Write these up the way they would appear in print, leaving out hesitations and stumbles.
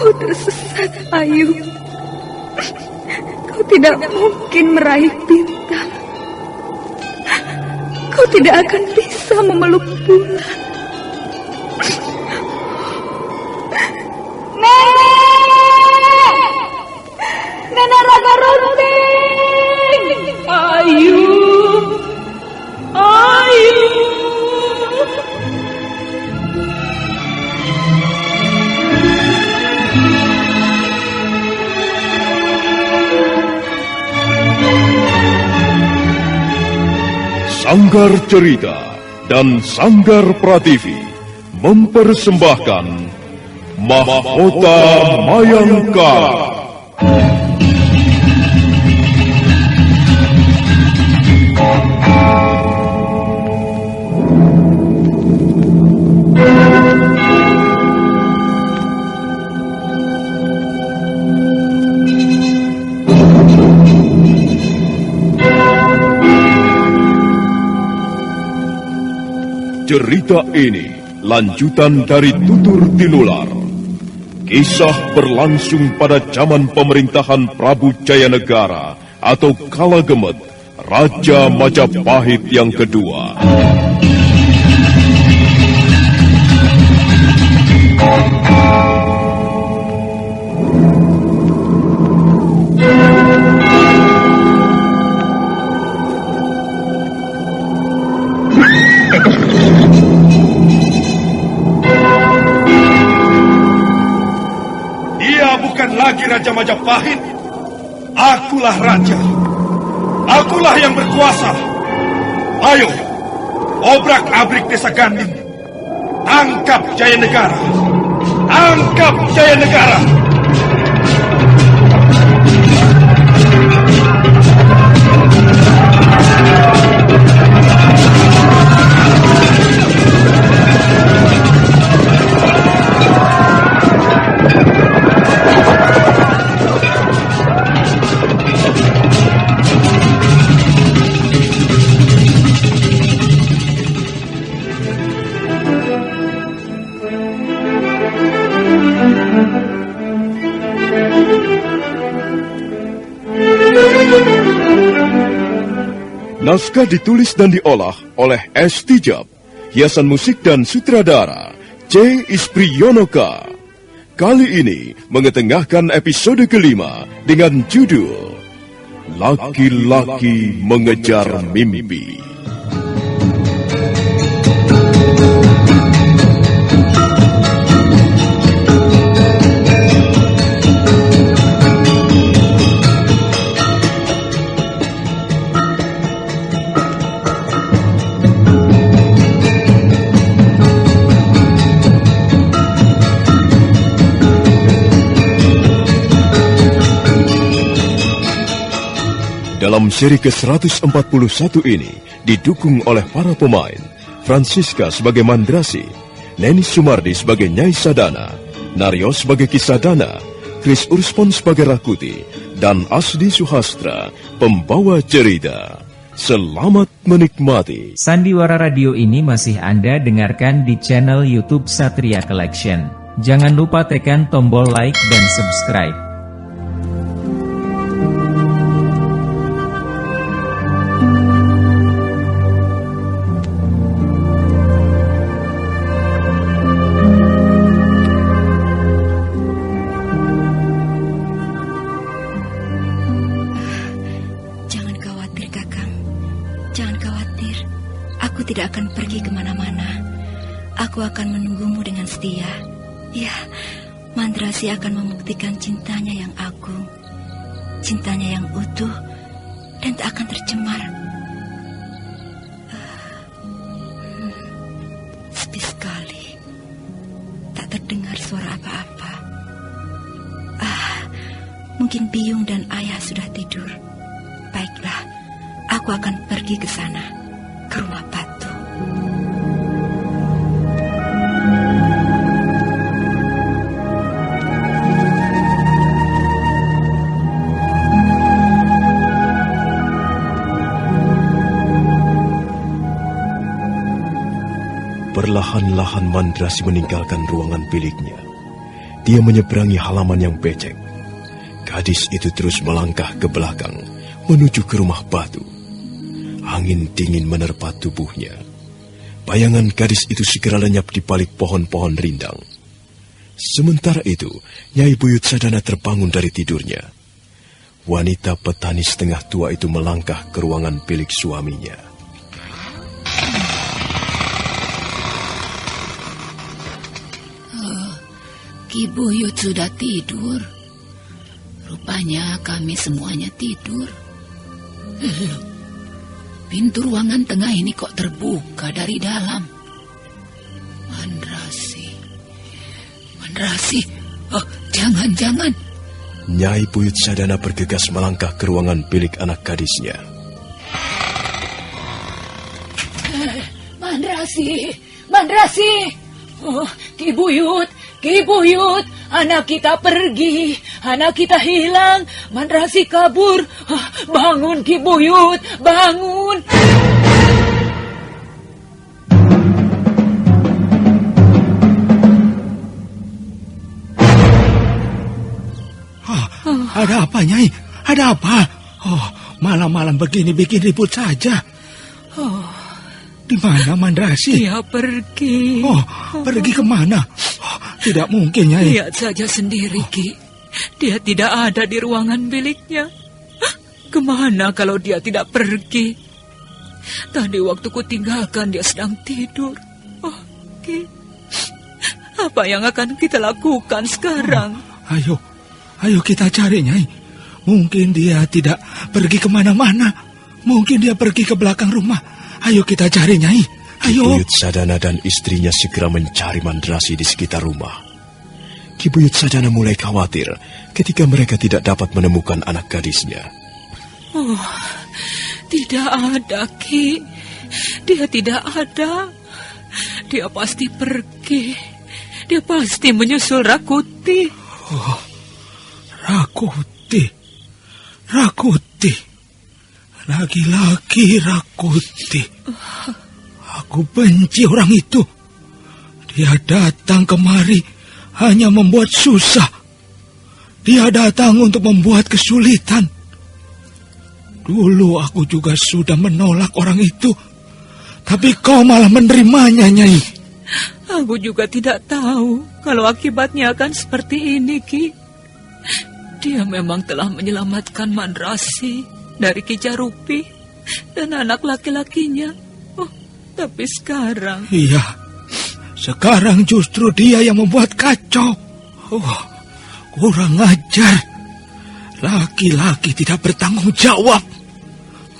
Kau tersesat, Ayu. Kau tidak mungkin meraih bintang. Kau tidak akan bisa memeluk bulan. Nenek Raga Runting! Ayu! Ayu! Sanggar Cerita dan Sanggar Prativi mempersembahkan Mahkota Mayangkara. Cerita ini lanjutan dari Tutur Tinular. Kisah berlangsung pada zaman pemerintahan Prabu Jayanegara atau Kala Gemet, Raja Majapahit yang kedua. Bukan lagi Raja Majapahit. Akulah raja. Akulah yang berkuasa. Ayo, obrak-abrik desa Ganding. Tangkap Jayanegara. Tangkap Jayanegara. Naskah ditulis dan diolah oleh S. Tijab, hiasan musik dan sutradara C. Ispriyonoka. Kali ini mengetengahkan episode kelima dengan judul Laki-Laki Mengejar Mimpi. Dalam seri ke-141 ini didukung oleh para pemain Francisca sebagai Mandrasi, Neni Sumardi sebagai Nyai Sadana, Naryo sebagai Kisadana, Chris Urspon sebagai Rakuti, dan Asdi Suhastra, pembawa cerita. Selamat menikmati. Sandiwara Radio ini masih Anda dengarkan di channel YouTube Satria Collection. Jangan lupa tekan tombol like dan subscribe. Tidak akan pergi kemana-mana. Aku akan menunggumu dengan setia. Ya, Mandrasi akan membuktikan cintanya yang agung, cintanya yang utuh dan tak akan tercemar. Sepi sekali, tak terdengar suara apa-apa. Mungkin Biyung dan Ayah sudah tidur. Baiklah, aku akan pergi ke sana, ke rumah Patu. Perlahan-lahan Mandrasi meninggalkan ruangan biliknya. dia menyeberangi halaman yang becek, gadis itu terus melangkah ke belakang menuju ke rumah batu. Angin dingin menerpa tubuhnya. Bayangan gadis itu segera lenyap di balik pohon-pohon rindang. Sementara itu, Nyai Buyut Sadana terbangun dari tidurnya. Wanita petani setengah tua itu melangkah ke ruangan bilik suaminya. Ki Buyut sudah tidur. Rupanya kami semuanya tidur. Pintu ruangan tengah ini kok terbuka dari dalam. Mandrasi. Oh, jangan. Nyai Buyut Sadana bergegas melangkah ke ruangan bilik anak gadisnya. Mandrasi. Oh, Ki Buyut, anak kita pergi, anak kita hilang, Mandrasi kabur. Bangun Ki Buyut, bangun. Ada apa, Nyai? Ada apa? Oh, malam-malam begini bikin ribut saja. Di mana Mandrasi? Dia pergi. Pergi kemana? Tidak mungkin, Nyai. Lihat saja sendiri, Ki. Dia tidak ada di ruangan biliknya. Kemana kalau dia tidak pergi? Tadi waktu ku tinggalkan dia sedang tidur. Oh, Ki. Apa yang akan kita lakukan sekarang? Ayo kita cari, Nyai. Mungkin dia tidak pergi kemana-mana. Mungkin dia pergi ke belakang rumah. Ayo kita cari, Nyai. Ki Buyut Sadana dan istrinya segera mencari Mandrasi di sekitar rumah. Ki Buyut Sadana mulai khawatir ketika mereka tidak dapat menemukan anak gadisnya. Oh, tidak ada, Ki. Dia tidak ada. Dia pasti pergi. Dia pasti menyusul Rakuti. Oh, Rakuti. Lagi-lagi Rakuti. Aku benci orang itu. Dia datang kemari hanya membuat susah. Dia datang untuk membuat kesulitan. Dulu aku juga sudah menolak orang itu. Tapi kau malah menerimanya, Nyai. Aku juga tidak tahu kalau akibatnya akan seperti ini, Ki. Dia memang telah menyelamatkan Mandrasi dari Ki Jarupi dan anak laki-lakinya. Oh, tapi sekarang... Iya, sekarang justru dia yang membuat kacau. Oh, kurang ajar. Laki-laki tidak bertanggung jawab.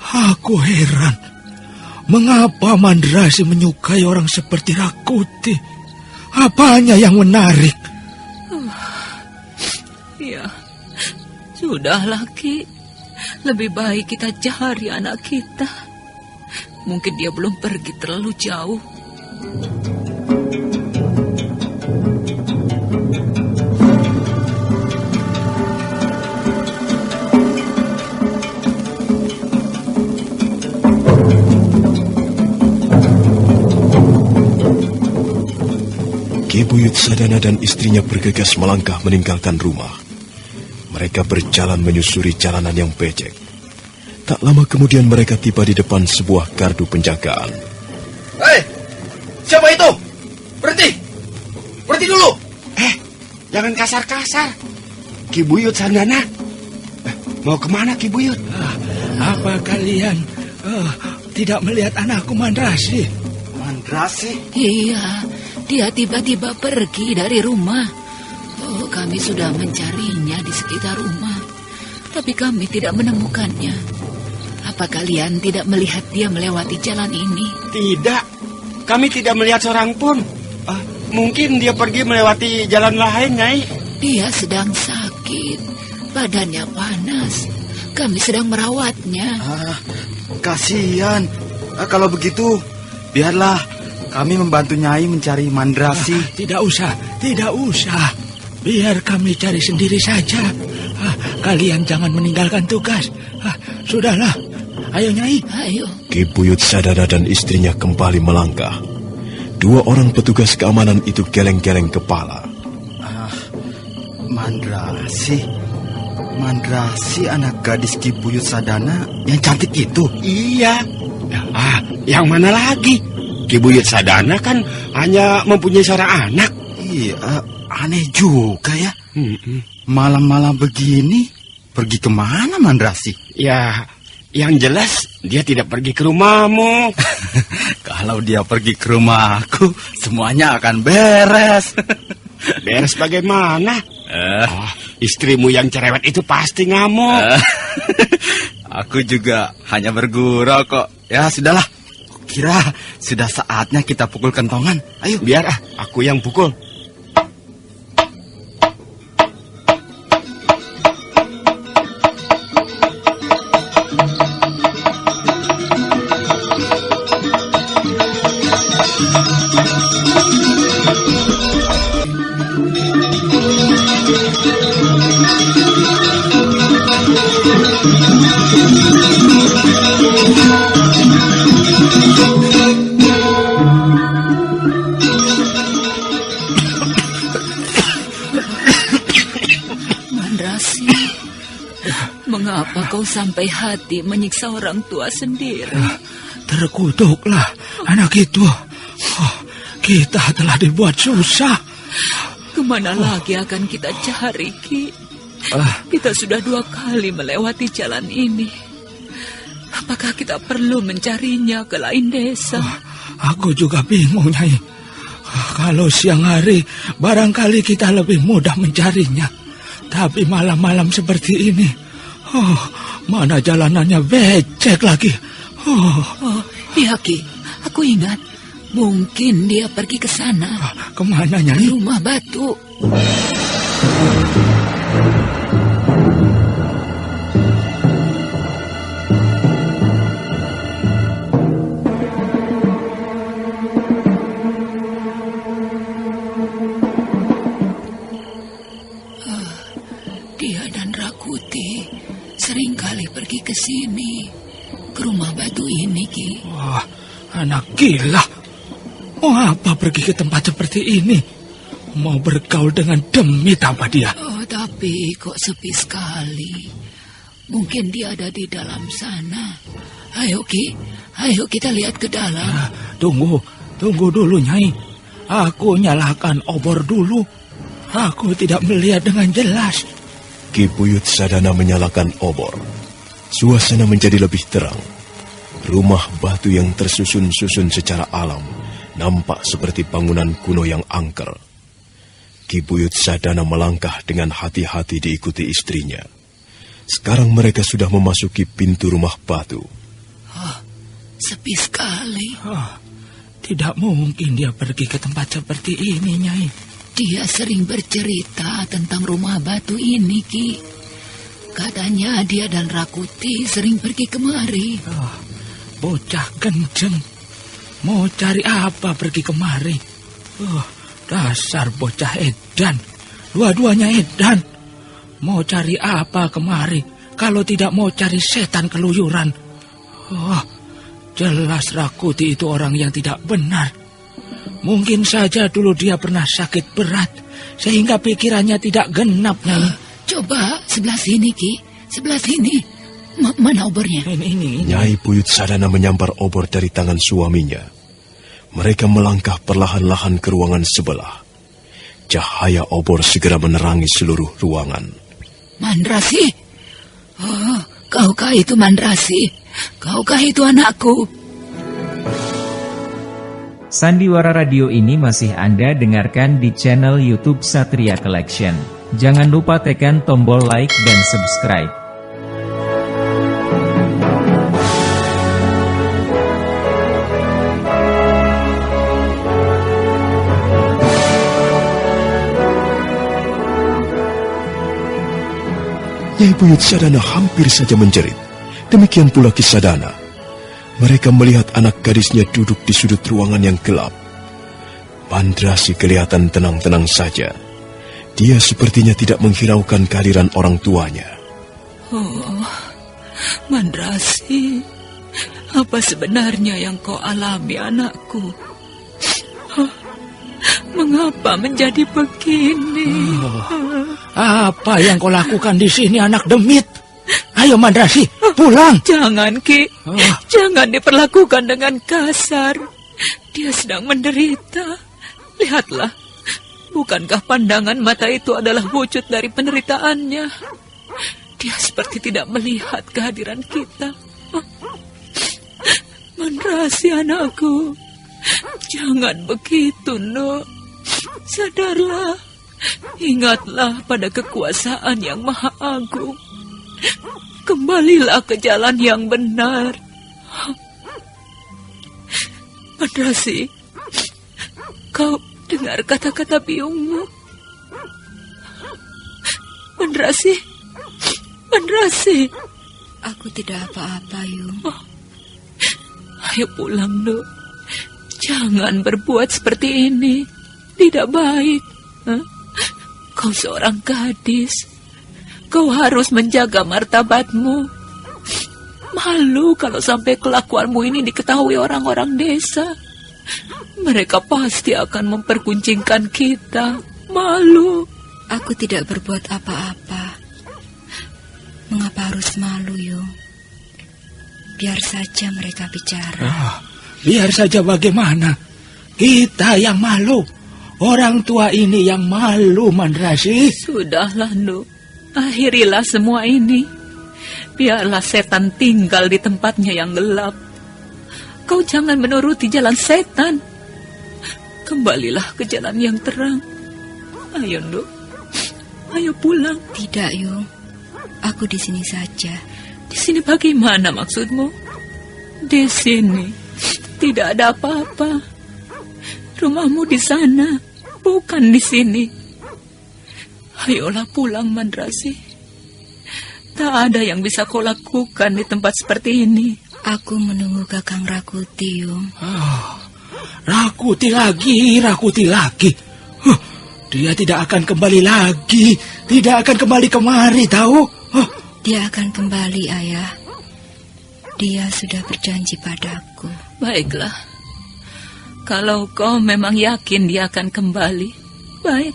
Aku heran. Mengapa Mandrasi menyukai orang seperti Rakuti? Apanya yang menarik? Ya, sudahlah, Ki. Lebih baik kita cari anak kita. Mungkin dia belum pergi terlalu jauh. Ki Buyut Sadana dan istrinya bergegas melangkah meninggalkan rumah. Mereka berjalan menyusuri jalanan yang becek. Tak lama kemudian mereka tiba di depan sebuah gardu penjagaan. Hei, siapa itu? Berhenti! Berhenti dulu! Jangan kasar-kasar. Ki Buyut Sadana. Mau kemana Ki Buyut? Apa kalian tidak melihat anakku Mandrasi? Mandrasi? Iya, dia tiba-tiba pergi dari rumah. Oh, kami sudah mencarinya di sekitar rumah, tapi kami tidak menemukannya. Apa kalian tidak melihat dia melewati jalan ini? Tidak, kami tidak melihat seorang pun. Mungkin dia pergi melewati jalan lain, Nyai. Dia sedang sakit, badannya panas. Kami sedang merawatnya. Kasihan. Kalau begitu, biarlah kami membantu Nyai mencari Mandrasi. Tidak usah. Biar kami cari sendiri saja. Kalian jangan meninggalkan tugas. Sudahlah, ayo Nyai. Ayo. Ki Buyut Sadana dan istrinya kembali melangkah. Dua orang petugas keamanan itu geleng-geleng kepala. Mandrasi anak gadis Ki Buyut Sadana yang cantik itu? Iya. Yang mana lagi? Ki Buyut Sadana kan hanya mempunyai seorang anak. Iya, aneh juga ya. Malam-malam begini pergi kemana Mandrasi? Ya, yang jelas dia tidak pergi ke rumahmu. Kalau dia pergi ke rumahku, semuanya akan beres. Beres bagaimana? Istrimu yang cerewet itu pasti ngamuk. Aku juga hanya bergurau kok. Ya sudahlah. Kira sudah saatnya kita pukul kentongan. Ayo. Biar aku yang pukul. Mengapa kau sampai hati menyiksa orang tua sendiri? Terkutuklah anak itu. Kita telah dibuat susah. Kemana lagi akan kita cari, Ki? Kita sudah 2 kali melewati jalan ini. Apakah kita perlu mencarinya ke lain desa? Aku juga bingung, Nyai. Kalau siang hari, barangkali kita lebih mudah mencarinya. Tapi malam-malam seperti ini, mana jalanannya becek lagi. Iya, Ki. Aku ingat. Mungkin dia pergi ke sana. Kemana, Nyai? Ke rumah batu. Dia dan Rakuti seringkali pergi ke sini, ke rumah batu ini, Ki. Wah, anak gila. Mau apa pergi ke tempat seperti ini? Mau bergaul dengan demit apa dia? Tapi kok sepi sekali. Mungkin dia ada di dalam sana. Ayo, Ki. Ayo kita lihat ke dalam. Tunggu dulu, Nyai. Aku nyalakan obor dulu. Aku tidak melihat dengan jelas. Ki Buyut Sadana menyalakan obor. Suasana menjadi lebih terang. Rumah batu yang tersusun-susun secara alam nampak seperti bangunan kuno yang angker. Ki Buyut Sadana melangkah dengan hati-hati diikuti istrinya. Sekarang mereka sudah memasuki pintu rumah batu. Sepi sekali. Tidak mungkin dia pergi ke tempat seperti ini, Nyai. Dia sering bercerita tentang rumah batu ini, Ki. Katanya dia dan Rakuti sering pergi kemari. Bocah kenceng. Mau cari apa pergi kemari? Dasar bocah edan. Dua-duanya edan. Mau cari apa kemari kalau tidak mau cari setan keluyuran? Jelas Rakuti itu orang yang tidak benar. Mungkin saja dulu dia pernah sakit berat sehingga pikirannya tidak genap, Nyai. Coba sebelah sini, Ki. Sebelah sini. Mana obornya? Ini. Nyai Buyut Sadana menyambar obor dari tangan suaminya. Mereka melangkah perlahan-lahan ke ruangan sebelah. Cahaya obor segera menerangi seluruh ruangan. Mandrasi? Kaukah itu Mandrasi? Kaukah itu anakku? Sandiwara Radio ini masih Anda dengarkan di channel YouTube Satria Collection. Jangan lupa tekan tombol like dan subscribe. Nyai Buyut Sadana hampir saja menjerit. Demikian pula Ki Sadana. Mereka melihat anak gadisnya duduk di sudut ruangan yang gelap. Mandrasi kelihatan tenang-tenang saja. Dia sepertinya tidak menghiraukan kehadiran orang tuanya. Mandrasi, apa sebenarnya yang kau alami, anakku? Mengapa menjadi begini? Apa yang kau lakukan di sini, anak demit? Ayo Mandrasi, pulang. Jangan, Ki. Jangan diperlakukan dengan kasar. Dia sedang menderita. Lihatlah. Bukankah pandangan mata itu adalah wujud dari penderitaannya? Dia seperti tidak melihat kehadiran kita. Mandrasi, anakku. Jangan begitu, Nuk. Sadarlah. Ingatlah pada kekuasaan yang maha agung. Kembalilah ke jalan yang benar. Mandrasi, kau dengar kata-kata biungmu? Mandrasi, Mandrasi. Aku tidak apa-apa, Yung. Ayo pulang, Nuk. Jangan berbuat seperti ini. Tidak baik. Kau seorang gadis. Kau harus menjaga martabatmu. Malu kalau sampai kelakuanmu ini diketahui orang-orang desa. Mereka pasti akan memperkuncingkan kita. Malu. Aku tidak berbuat apa-apa. Mengapa harus malu, Yung? Biar saja mereka bicara. Biar saja bagaimana. Kita yang malu. Orang tua ini yang malu, Mandrasi. Sudahlah, Nuk. Akhirilah semua ini. Biarlah setan tinggal di tempatnya yang gelap. Kau jangan menuruti jalan setan. Kembalilah ke jalan yang terang. Ayo, Nuk. Ayo pulang. Tidak, Yung. Aku di sini saja. Di sini bagaimana maksudmu? Di sini tidak ada apa-apa. Rumahmu di sana, bukan di sini. Ayolah pulang, Mandrasi. Tak ada yang bisa kau lakukan di tempat seperti ini. Aku menunggu Kakang Rakuti, Yung. Rakuti lagi. Dia tidak akan kembali lagi. Tidak akan kembali kemari, tahu? Dia akan kembali, Ayah. Dia sudah berjanji padaku. Baiklah. Kalau kau memang yakin dia akan kembali, baik.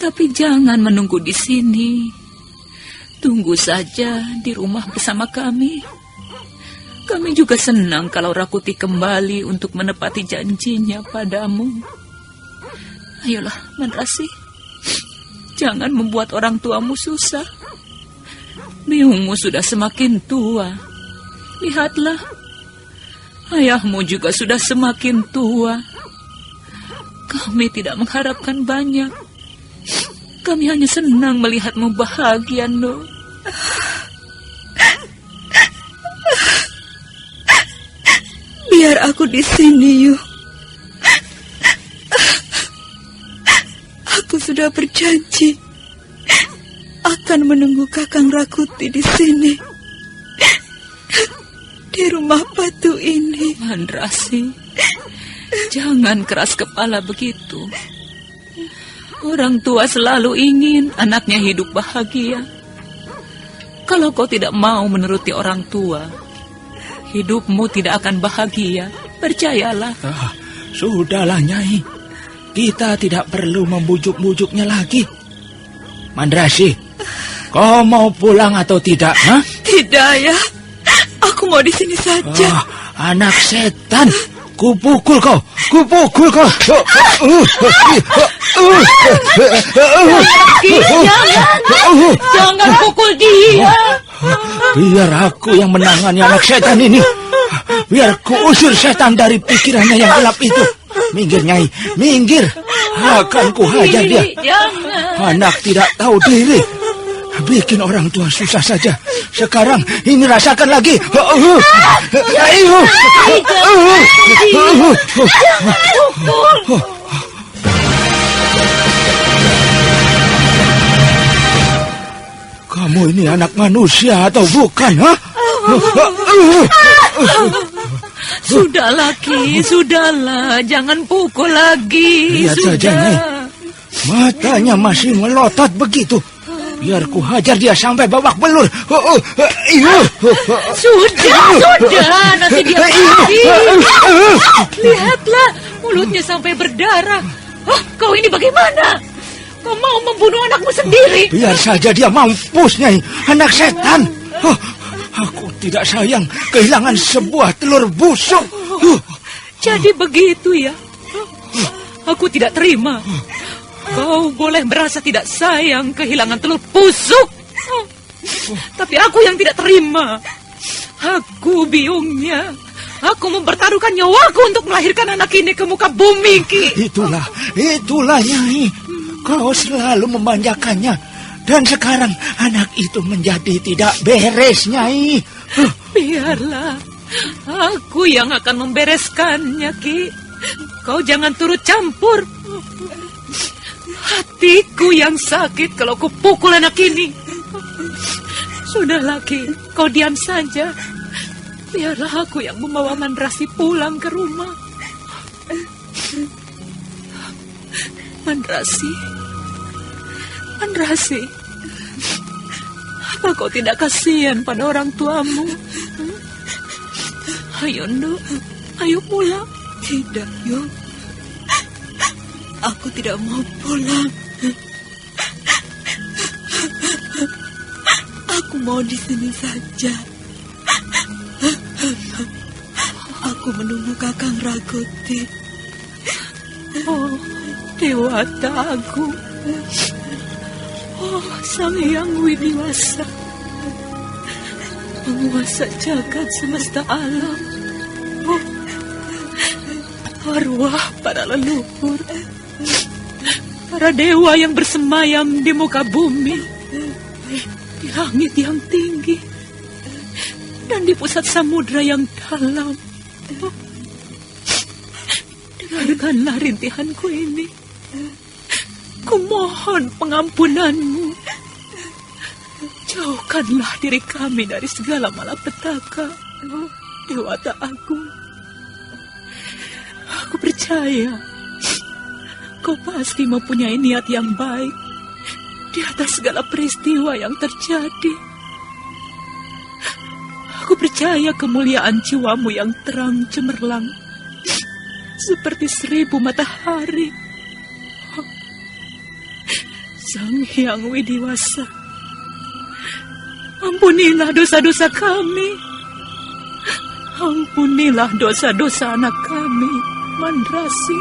Tapi jangan menunggu di sini. Tunggu saja di rumah bersama kami. Kami juga senang kalau Rakuti kembali untuk menepati janjinya padamu. Ayolah, Mandrasi. Jangan membuat orang tuamu susah. Biungmu sudah semakin tua. Lihatlah. Ayahmu juga sudah semakin tua. Kami tidak mengharapkan banyak. Kami hanya senang melihatmu bahagia, Nuk. Biar aku di sini, Yung. Aku sudah berjanji akan menunggu Kakang Rakuti di sini. Di rumah batu ini. Mandrasi, jangan keras kepala begitu. Orang tua selalu ingin anaknya hidup bahagia. Kalau kau tidak mau menuruti orang tua, hidupmu tidak akan bahagia. Percayalah. Sudahlah, Nyai. Kita tidak perlu membujuk-bujuknya lagi. Mandrasi, kau mau pulang atau tidak? Tidak, ya. Aku mau di sini saja. Anak setan, kupukul kau. Jangan pukul dia. Biar aku yang menangani anak setan ini. Biar ku usir setan dari pikirannya yang gelap itu. Minggir, Nyai, minggir. Akan ku hajar dia. Anak tidak tahu diri. Bikin orang tua susah saja. Sekarang ini rasakan lagi. Kamu ini anak manusia atau bukan? Sudahlah, Ki, sudahlah. Jangan pukul lagi. Lihat saja, Nyai. Matanya masih melotot begitu. Biar ku hajar dia sampai babak belur. Sudah, nanti dia mati. Lihatlah, mulutnya sampai berdarah. Kau ini bagaimana? Kau mau membunuh anakmu sendiri? Biar saja dia mampus, Nyai. Anak setan. Aku tidak sayang kehilangan sebuah telur busuk. Jadi begitu ya? Aku tidak terima. Kau boleh merasa tidak sayang kehilangan telur busuk. Tapi aku yang tidak terima. Aku biungnya. Aku mempertaruhkan nyawaku untuk melahirkan anak ini ke muka bumi, Ki. Itulah Nyai. Kau selalu memanjakannya. Dan sekarang anak itu menjadi tidak beres, Nyai. Biarlah. Aku yang akan membereskannya, Ki. Kau jangan turut campur. Hatiku yang sakit kalau kupukul anak ini. Sudahlah, Ki. Kau diam saja. Biarlah aku yang membawa Mandrasi pulang ke rumah. Mandrasi. Apa kau tidak kasihan pada orang tuamu? Ayo, Nduk. Ayo pulang. Tidak, Yu. Aku tidak mau pulang. Aku mau di sini saja. Aku menunggu Kakang Rakuti. Oh, Dewata Agung. Oh, Sang Hyang Widiwasa, penguasa jagat semesta alam. Oh, arwah para leluhur, para dewa yang bersemayam di muka bumi, di langit yang tinggi, dan di pusat samudra yang dalam. Oh, dengarkanlah rintihanku ini. Kumohon pengampunanmu. Jauhkanlah diri kami dari segala malapetaka, oh, Dewata Agung. Aku percaya kau pasti mempunyai niat yang baik di atas segala peristiwa yang terjadi. Aku percaya kemuliaan jiwamu yang terang cemerlang seperti 1000 matahari. Sang Hyang Widiwasa, ampunilah dosa-dosa kami. Ampunilah dosa-dosa anak kami, Mandrasi.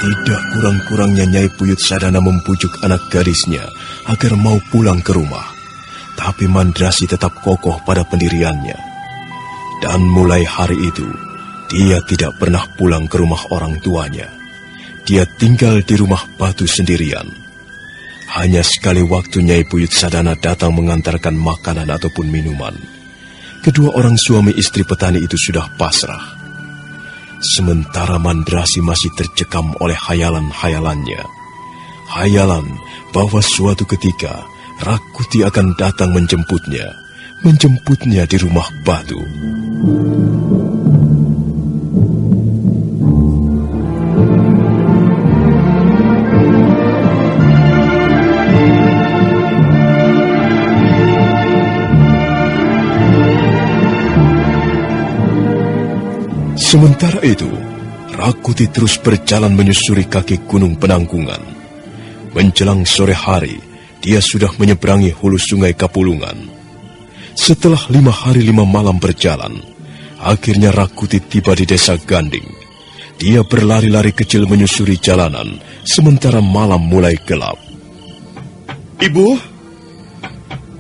Tidak kurang-kurangnya Nyai Puyutsadana membujuk anak gadisnya agar mau pulang ke rumah. Tapi Mandrasi tetap kokoh pada pendiriannya. Dan mulai hari itu, dia tidak pernah pulang ke rumah orang tuanya. Dia tinggal di rumah batu sendirian. Hanya sekali waktu Nyai Puyutsadana datang mengantarkan makanan ataupun minuman. Kedua orang suami istri petani itu sudah pasrah. Sementara Mandrasi masih tercekam oleh hayalan-hayalannya. Hayalan bahwa suatu ketika Rakuti akan datang menjemputnya di rumah batu. Sementara itu, Rakuti terus berjalan menyusuri kaki Gunung Penanggungan. Menjelang sore hari, dia sudah menyeberangi hulu sungai Kapulungan. Setelah 5 hari 5 malam berjalan, akhirnya Rakuti tiba di desa Ganding. Dia berlari-lari kecil menyusuri jalanan, sementara malam mulai gelap. Ibu,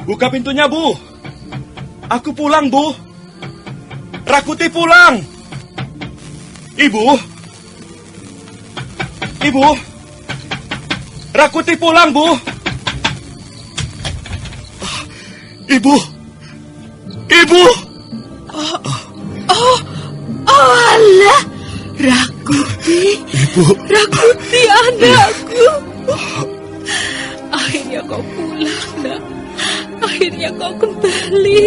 buka pintunya, Bu. Aku pulang, Bu. Rakuti pulang. Ibu, Rakuti pulang, Bu. Ibu. Allah, Rakuti. Ibu. Rakuti, anakku. Akhirnya kau pulang, nak. Akhirnya kau kembali.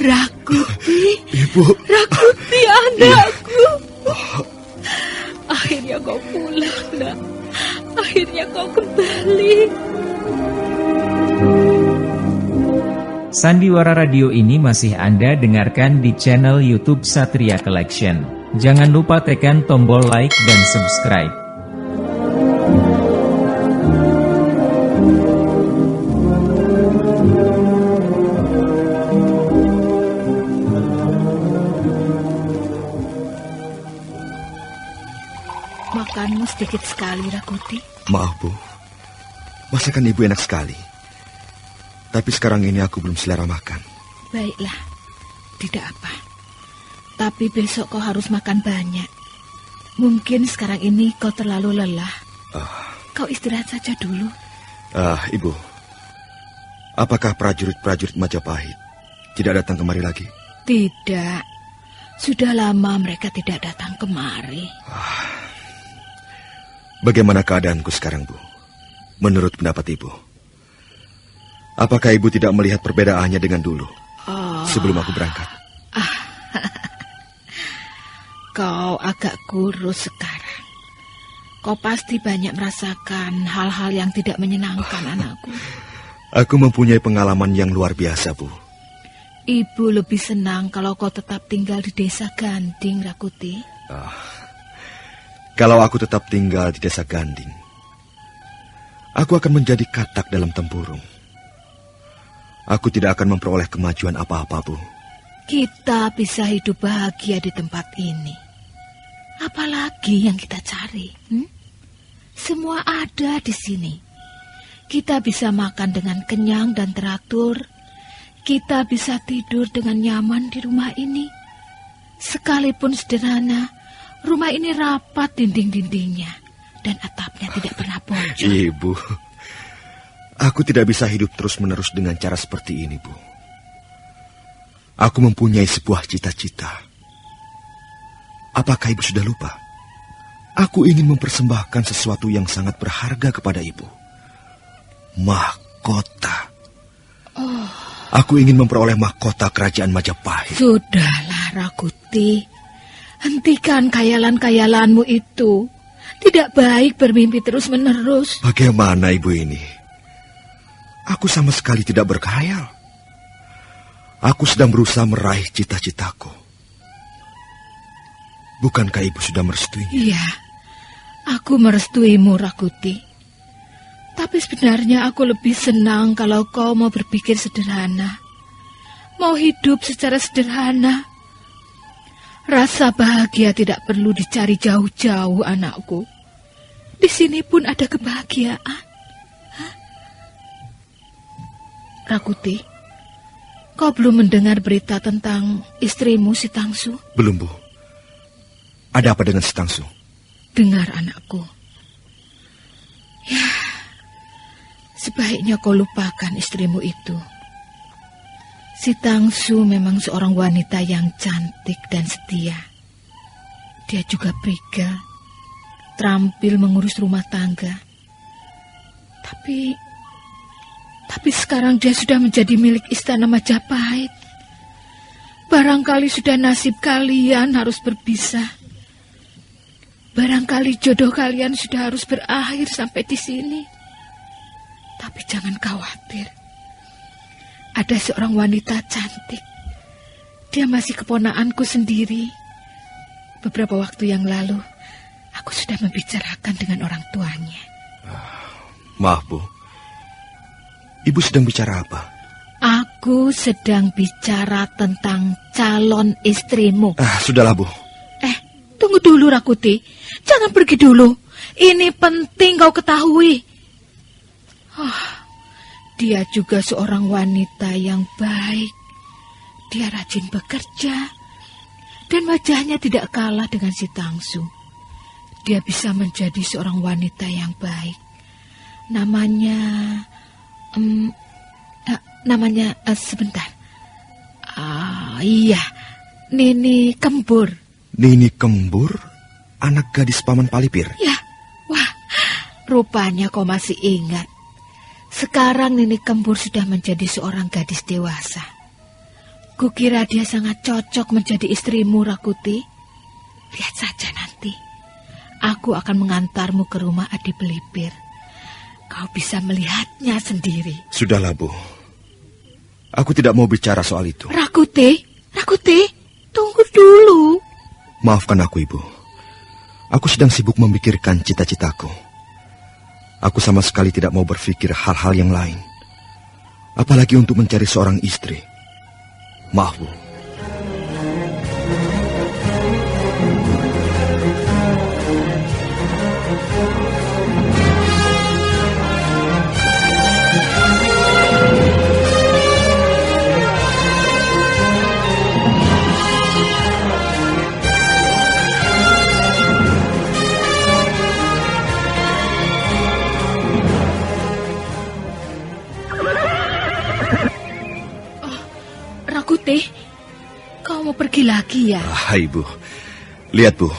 Rakuti. Ibu. Rakuti, anakku. Akhirnya kau pulang, nak. Akhirnya kau kembali. Sandiwara Radio ini masih Anda dengarkan di channel YouTube Satria Collection. Jangan lupa tekan tombol like dan subscribe. Makanmu sedikit sekali, Rakuti. Maaf, Bu. Masakan Ibu enak sekali. Tapi sekarang ini aku belum selera makan. Baiklah, tidak apa. Tapi besok kau harus makan banyak. Mungkin sekarang ini kau terlalu lelah. Kau istirahat saja dulu. Ibu. Apakah prajurit-prajurit Majapahit tidak datang kemari lagi? Tidak. Sudah lama mereka tidak datang kemari. Bagaimana keadaanku sekarang, Bu? Menurut pendapat Ibu. Apakah Ibu tidak melihat perbedaannya dengan dulu? Sebelum aku berangkat. Kau agak kurus sekarang. Kau pasti banyak merasakan hal-hal yang tidak menyenangkan, anakku. Aku mempunyai pengalaman yang luar biasa, Bu. Ibu lebih senang kalau kau tetap tinggal di desa Ganding, Rakuti. Kalau aku tetap tinggal di desa Ganding, aku akan menjadi katak dalam tempurung. Aku tidak akan memperoleh kemajuan apa-apa, Bu. Kita bisa hidup bahagia di tempat ini. Apalagi yang kita cari? Semua ada di sini. Kita bisa makan dengan kenyang dan teratur. Kita bisa tidur dengan nyaman di rumah ini. Sekalipun sederhana, rumah ini rapat dinding-dindingnya dan atapnya tidak pernah bocor. Ibu, aku tidak bisa hidup terus-menerus dengan cara seperti ini, Bu. Aku mempunyai sebuah cita-cita. Apakah Ibu sudah lupa? Aku ingin mempersembahkan sesuatu yang sangat berharga kepada Ibu. Mahkota. Aku ingin memperoleh mahkota kerajaan Majapahit. Sudahlah, Rakuti. Hentikan khayalan-khayalanmu itu. Tidak baik bermimpi terus-menerus. Bagaimana Ibu ini? Aku sama sekali tidak berkhayal. Aku sedang berusaha meraih cita-citaku. Bukankah Ibu sudah merestui? Iya, aku merestuimu, Rakuti. Tapi sebenarnya aku lebih senang kalau kau mau berpikir sederhana. Mau hidup secara sederhana. Rasa bahagia tidak perlu dicari jauh-jauh, anakku. Di sini pun ada kebahagiaan. Rakuti, kau belum mendengar berita tentang istrimu, si Tangsu? Belum, Bu. Ada apa dengan si Tangsu? Dengar, anakku. Ya, sebaiknya kau lupakan istrimu itu. Si Tangsu memang seorang wanita yang cantik dan setia. Dia juga prigel, terampil mengurus rumah tangga. Tapi sekarang dia sudah menjadi milik istana Majapahit. Barangkali sudah nasib kalian harus berpisah. Barangkali jodoh kalian sudah harus berakhir sampai di sini. Tapi jangan khawatir. Ada seorang wanita cantik. Dia masih keponaanku sendiri. Beberapa waktu yang lalu, aku sudah membicarakan dengan orang tuanya. Maaf, Bu. Ibu sedang bicara apa? Aku sedang bicara tentang calon istrimu. Sudahlah, Bu. Tunggu dulu, Rakuti. Jangan pergi dulu. Ini penting kau ketahui. Dia juga seorang wanita yang baik. Dia rajin bekerja. Dan wajahnya tidak kalah dengan si Tangsu. Dia bisa menjadi seorang wanita yang baik. Namanya sebentar. Iya, Nini Kembur. Nini Kembur? Anak gadis Paman Palipir? Ya, wah, rupanya kau masih ingat. Sekarang Nini Kembur sudah menjadi seorang gadis dewasa. Kukira dia sangat cocok menjadi istrimu, Rakuti. Lihat saja nanti. Aku akan mengantarmu ke rumah Adi Pelipir. Kau bisa melihatnya sendiri. Sudahlah, Bu. Aku tidak mau bicara soal itu. Rakuti, tunggu dulu. Maafkan aku, Ibu. Aku sedang sibuk memikirkan cita-citaku. Aku sama sekali tidak mau berpikir hal-hal yang lain. Apalagi untuk mencari seorang istri. Maaf, Bu. Rakuti, kau mau pergi lagi ya? Ibu. Lihat, Bu.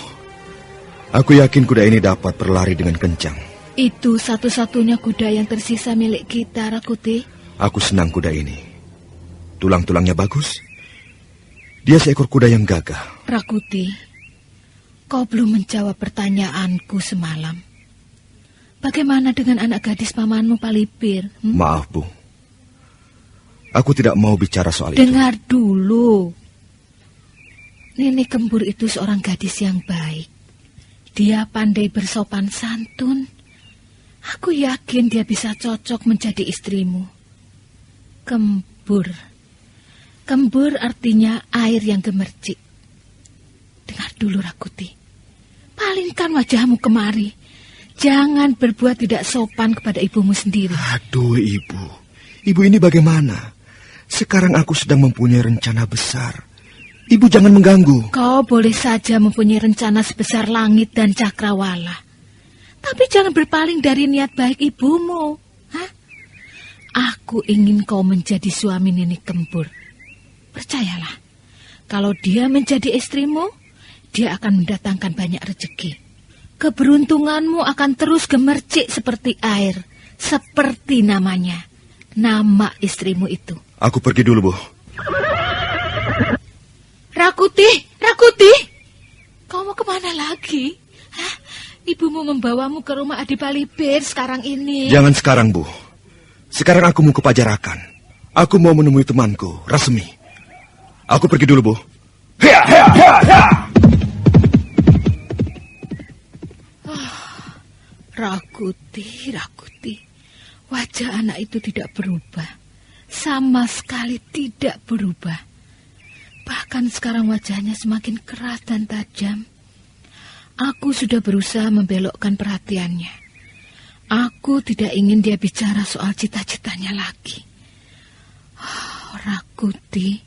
Aku yakin kuda ini dapat berlari dengan kencang. Itu satu-satunya kuda yang tersisa milik kita, Rakuti. Aku senang kuda ini. Tulang-tulangnya bagus. Dia seekor kuda yang gagah. Rakuti, kau belum menjawab pertanyaanku semalam. Bagaimana dengan anak gadis pamanmu Palipir? Maaf, Bu. Aku tidak mau bicara soal itu. Dengar dulu. Nenek Kembur itu seorang gadis yang baik. Dia pandai bersopan santun. Aku yakin dia bisa cocok menjadi istrimu. Kembur. Kembur artinya air yang gemercik. Dengar dulu, Rakuti. Palingkan wajahmu kemari. Jangan berbuat tidak sopan kepada ibumu sendiri. Aduh, Ibu. Ibu ini bagaimana? Sekarang aku sedang mempunyai rencana besar. Ibu jangan mengganggu. Kau boleh saja mempunyai rencana sebesar langit dan cakrawala. Tapi jangan berpaling dari niat baik ibumu. Hah? Aku ingin kau menjadi suami Nenek Kembur. Percayalah, kalau dia menjadi istrimu, dia akan mendatangkan banyak rezeki. Keberuntunganmu akan terus gemercik seperti air, seperti namanya, nama istrimu itu. Aku pergi dulu, Bu. Rakuti, kau mau kemana lagi? Hah? Ibumu membawamu ke rumah Adi Palipir sekarang ini. Jangan sekarang, Bu. Sekarang aku mau ke Pajarakan. Aku mau menemui temanku, Rasmi. Aku pergi dulu, Bu. Rakuti. Wajah anak itu tidak berubah. Sama sekali tidak berubah. Bahkan sekarang wajahnya semakin keras dan tajam. Aku sudah berusaha membelokkan perhatiannya. Aku tidak ingin dia bicara soal cita-citanya lagi. Rakuti,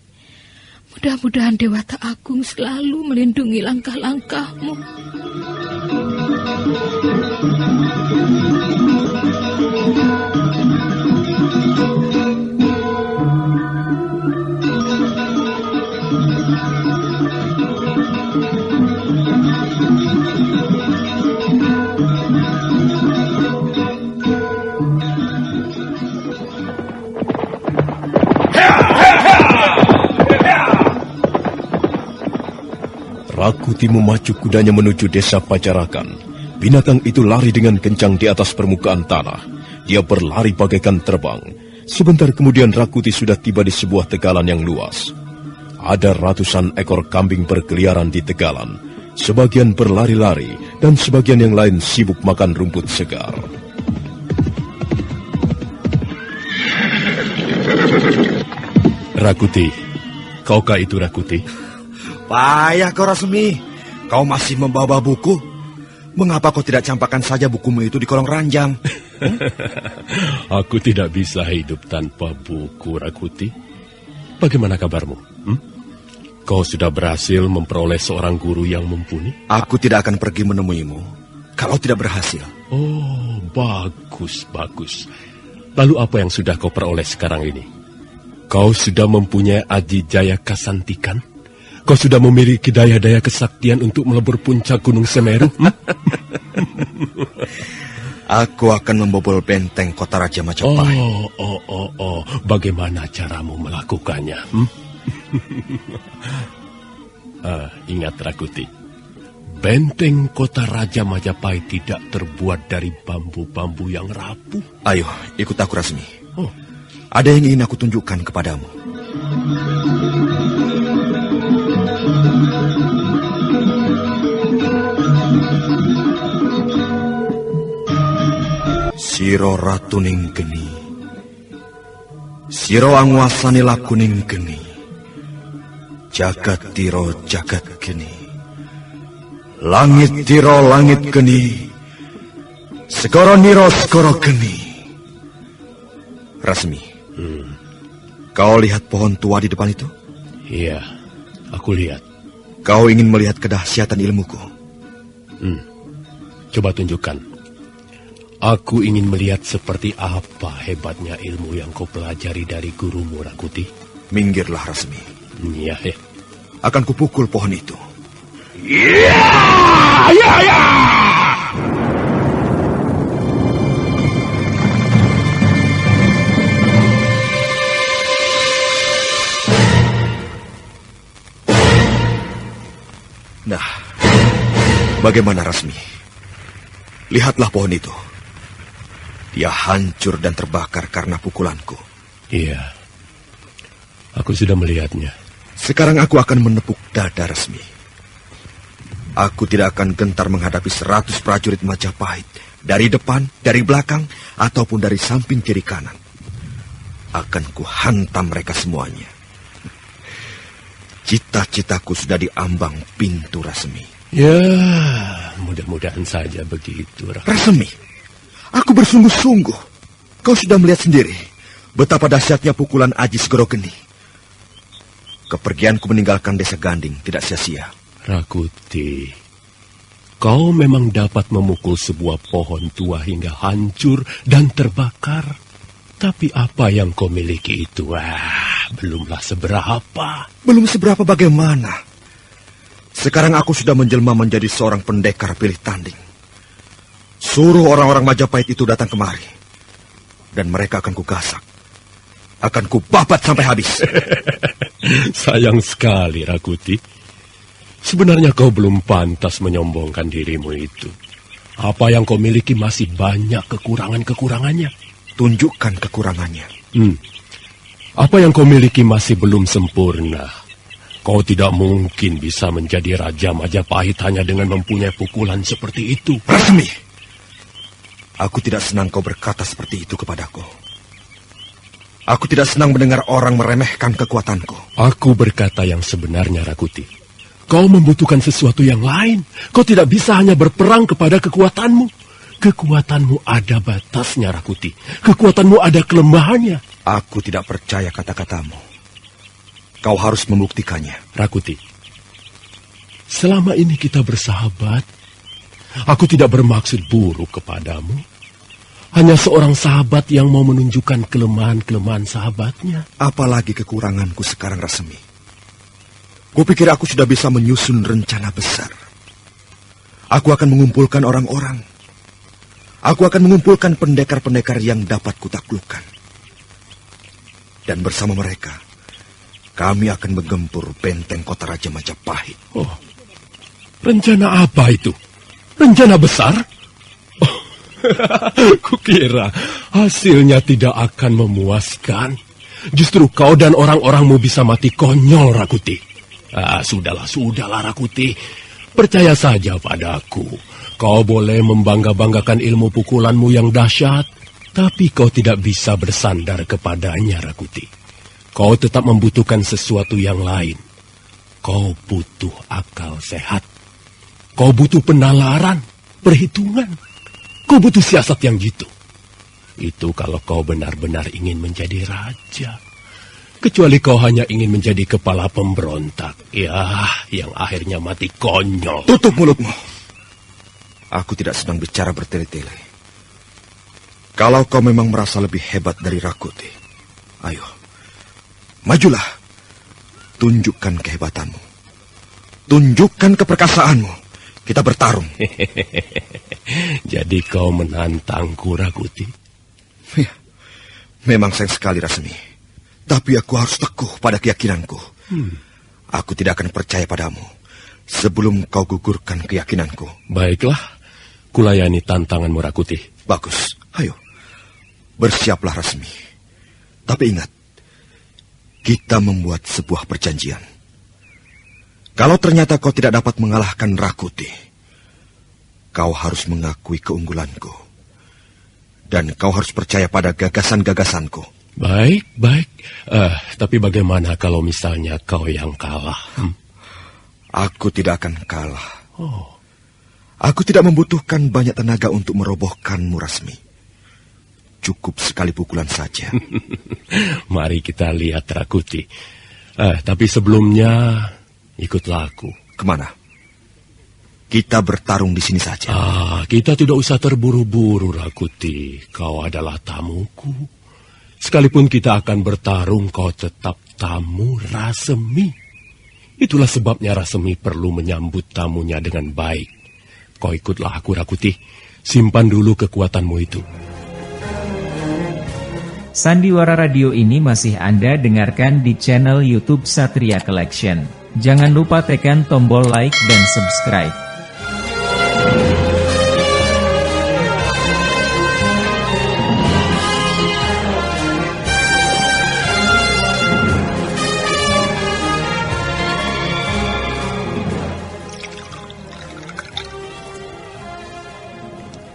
mudah-mudahan Dewata Agung selalu melindungi langkah-langkahmu. Rakuti memacu kudanya menuju desa Pajarakan. Binatang itu lari dengan kencang di atas permukaan tanah. Dia berlari bagaikan terbang. Sebentar kemudian Rakuti sudah tiba di sebuah tegalan yang luas. Ada ratusan ekor kambing berkeliaran di tegalan. Sebagian berlari-lari dan sebagian yang lain sibuk makan rumput segar. Rakuti, kaukah itu Rakuti? Payah kau, Rasmi. Kau masih membawa buku. Mengapa kau tidak campakkan saja bukumu itu di kolong ranjang? Aku tidak bisa hidup tanpa buku, Rakuti. Bagaimana kabarmu? Kau sudah berhasil memperoleh seorang guru yang mumpuni? Aku tidak akan pergi menemuimu kalau tidak berhasil. Oh, bagus. Lalu apa yang sudah kau peroleh sekarang ini? Kau sudah mempunyai Aji Jaya Kasantikan? Kau sudah memiliki daya-daya kesaktian untuk melebur puncak Gunung Semeru? Aku akan membobol benteng kota Raja Majapahit. Oh. Bagaimana caramu melakukannya? Ingat, Rakuti. benteng kota Raja Majapahit tidak terbuat dari bambu-bambu yang rapuh? Ayo, ikut aku, Rasmi. Oh. Ada yang ingin aku tunjukkan kepadamu. Siro ratuning geni, siro angwasane lakuning geni, jagat tiro jagat geni, langit tiro langit geni, segoro niro segoro geni. Rasmi, kau lihat pohon tua di depan itu? Iya, aku lihat. Kau ingin melihat kedahsyatan ilmuku? Coba tunjukkan. Aku ingin melihat seperti apa hebatnya ilmu yang kau pelajari dari gurumu, Rakuti. Minggirlah, Rasmi. Iya, Akan kupukul pohon itu. Ya! Nah, bagaimana, Rasmi? Lihatlah pohon itu. Dia hancur dan terbakar karena pukulanku. Iya, aku sudah melihatnya. Sekarang aku akan menepuk dada, Rasmi. Aku tidak akan gentar menghadapi 100 prajurit Majapahit. Dari depan, dari belakang, ataupun dari samping kiri kanan. Akan kuhantam mereka semuanya. Cita-citaku sudah diambang pintu, Rasmi. Ya, mudah-mudahan saja begitu, Rasmi, aku bersungguh-sungguh. Kau sudah melihat sendiri betapa dahsyatnya pukulan Aji Segoro Geni. Kepergianku meninggalkan desa Ganding tidak sia-sia. Rakuti, kau memang dapat memukul sebuah pohon tua hingga hancur dan terbakar. Tapi apa yang kau miliki itu, belumlah seberapa. Belum seberapa bagaimana? Sekarang aku sudah menjelma menjadi seorang pendekar pilih tanding. Suruh orang-orang Majapahit itu datang kemari. Dan mereka akan kugasak. Akan kubabat sampai habis. Sayang sekali, Rakuti. Sebenarnya kau belum pantas menyombongkan dirimu itu. Apa yang kau miliki masih banyak kekurangan-kekurangannya. Tunjukkan kekurangannya. Apa yang kau miliki masih belum sempurna. Kau tidak mungkin bisa menjadi Raja Majapahit hanya dengan mempunyai pukulan seperti itu. Rasmi, aku tidak senang kau berkata seperti itu kepadaku. Aku tidak senang mendengar orang meremehkan kekuatanku. Aku berkata yang sebenarnya, Rakuti. Kau membutuhkan sesuatu yang lain. Kau tidak bisa hanya berperang kepada kekuatanmu. Kekuatanmu ada batasnya, Rakuti. Kekuatanmu ada kelemahannya. Aku tidak percaya kata-katamu. Kau harus membuktikannya. Rakuti, selama ini kita bersahabat. Aku tidak bermaksud buruk kepadamu. Hanya seorang sahabat yang mau menunjukkan kelemahan-kelemahan sahabatnya. Apalagi kekuranganku sekarang, Rasmi. Kupikir aku sudah bisa menyusun rencana besar. Aku akan mengumpulkan orang-orang. Aku akan mengumpulkan pendekar-pendekar yang dapat kutaklukkan. Dan bersama mereka, kami akan menggempur benteng kota Raja Majapahit. Oh, rencana apa itu? Rencana besar? Oh, kukira hasilnya tidak akan memuaskan. Justru kau dan orang-orangmu bisa mati konyol, Rakuti. Sudahlah, Rakuti. Percaya saja padaku. Kau boleh membangga-banggakan ilmu pukulanmu yang dahsyat, tapi kau tidak bisa bersandar kepadanya, Rakuti. Kau tetap membutuhkan sesuatu yang lain. Kau butuh akal sehat. Kau butuh penalaran, perhitungan. Kau butuh siasat yang jitu. Itu kalau kau benar-benar ingin menjadi raja. Kecuali kau hanya ingin menjadi kepala pemberontak. Ya, yang akhirnya mati konyol. Tutup mulutmu. Aku tidak sedang bicara bertele-tele. Kalau kau memang merasa lebih hebat dari Rakuti, ayo, majulah. Tunjukkan kehebatanmu. Tunjukkan keperkasaanmu. Kita bertarung. Jadi kau menantangku, Rakuti? Ya, memang sayang sekali, Rasmi. Tapi aku harus teguh pada keyakinanku. Aku tidak akan percaya padamu sebelum kau gugurkan keyakinanku. Baiklah, kulayani tantanganmu, Rakuti. Bagus, ayo. Bersiaplah Rasmi. Tapi ingat, kita membuat sebuah perjanjian. Kalau ternyata kau tidak dapat mengalahkan Rakuti, kau harus mengakui keunggulanku. Dan kau harus percaya pada gagasan-gagasanku. Baik. Tapi bagaimana kalau misalnya kau yang kalah? Aku tidak akan kalah. Oh. Aku tidak membutuhkan banyak tenaga untuk merobohkanmu, Rasmi. Cukup sekali pukulan saja. Mari kita lihat, Rakuti. Tapi sebelumnya, ikutlah aku. Kemana? Kita bertarung di sini saja. Kita tidak usah terburu-buru, Rakuti. Kau adalah tamuku. Sekalipun kita akan bertarung, kau tetap tamu Rasemi. Itulah sebabnya Rasemi perlu menyambut tamunya dengan baik. Kau ikutlah aku, Rakuti. Simpan dulu kekuatanmu itu. Sandiwara Radio ini masih Anda dengarkan di channel YouTube Satria Collection. Jangan lupa tekan tombol like dan subscribe.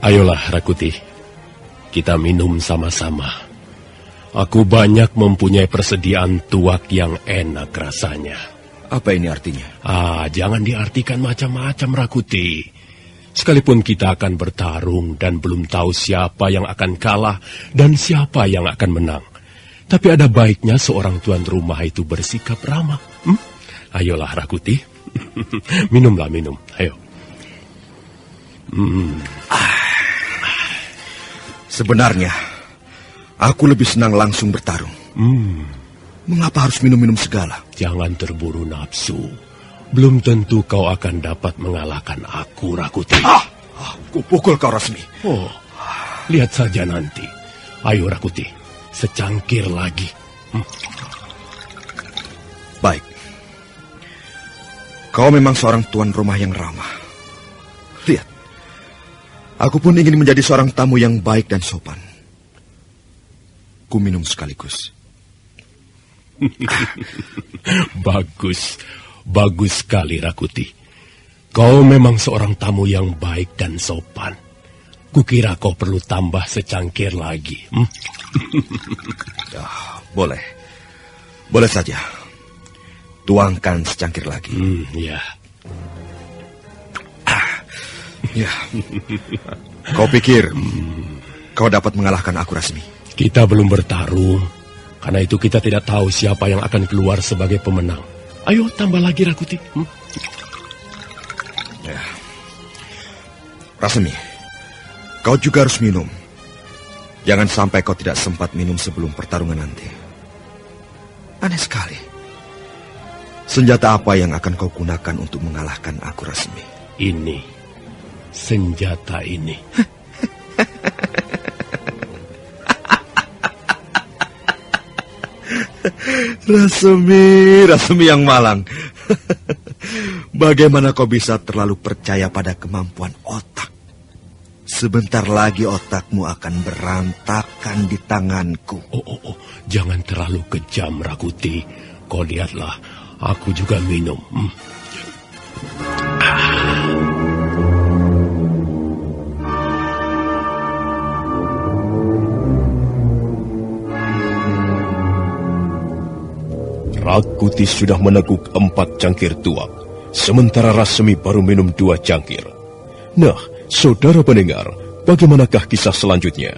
Ayolah, Rakuti. Kita minum sama-sama. Aku banyak mempunyai persediaan tuak yang enak rasanya. Apa ini artinya? Jangan diartikan macam-macam, Rakuti. Sekalipun kita akan bertarung dan belum tahu siapa yang akan kalah dan siapa yang akan menang. Tapi ada baiknya seorang tuan rumah itu bersikap ramah. Ayolah, Rakuti. Minumlah, minum. Ayo. Sebenarnya, aku lebih senang langsung bertarung. Mengapa harus minum-minum segala? Jangan terburu nafsu. Belum tentu kau akan dapat mengalahkan aku, Rakuti. Kupukul kau, Rasmi. Lihat saja nanti. Ayo, Rakuti, secangkir lagi. Baik. Kau memang seorang tuan rumah yang ramah. Lihat, aku pun ingin menjadi seorang tamu yang baik dan sopan. Ku minum sekaligus. Bagus sekali, Rakuti. Kau memang seorang tamu yang baik dan sopan. Kukira kau perlu tambah secangkir lagi. Boleh saja. Tuangkan secangkir lagi. Ya. Kau pikir kau dapat mengalahkan aku, Rasmi? Kita belum bertarung. Karena itu kita tidak tahu siapa yang akan keluar sebagai pemenang. Ayo, tambah lagi, Rakuti. Rasmi, kau juga harus minum. Jangan sampai kau tidak sempat minum sebelum pertarungan nanti. Aneh sekali. Senjata apa yang akan kau gunakan untuk mengalahkan aku, Rasmi? Ini. Senjata ini. Rasmi yang malang. Bagaimana kau bisa terlalu percaya pada kemampuan otak? Sebentar lagi otakmu akan berantakan di tanganku. Jangan terlalu kejam, Rakuti. Kau lihatlah, aku juga minum. Rakuti sudah meneguk 4 cangkir tuak, sementara Rasmi baru minum 2 cangkir. Nah, saudara pendengar, bagaimanakah kisah selanjutnya?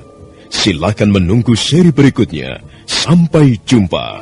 Silakan menunggu seri berikutnya. Sampai jumpa.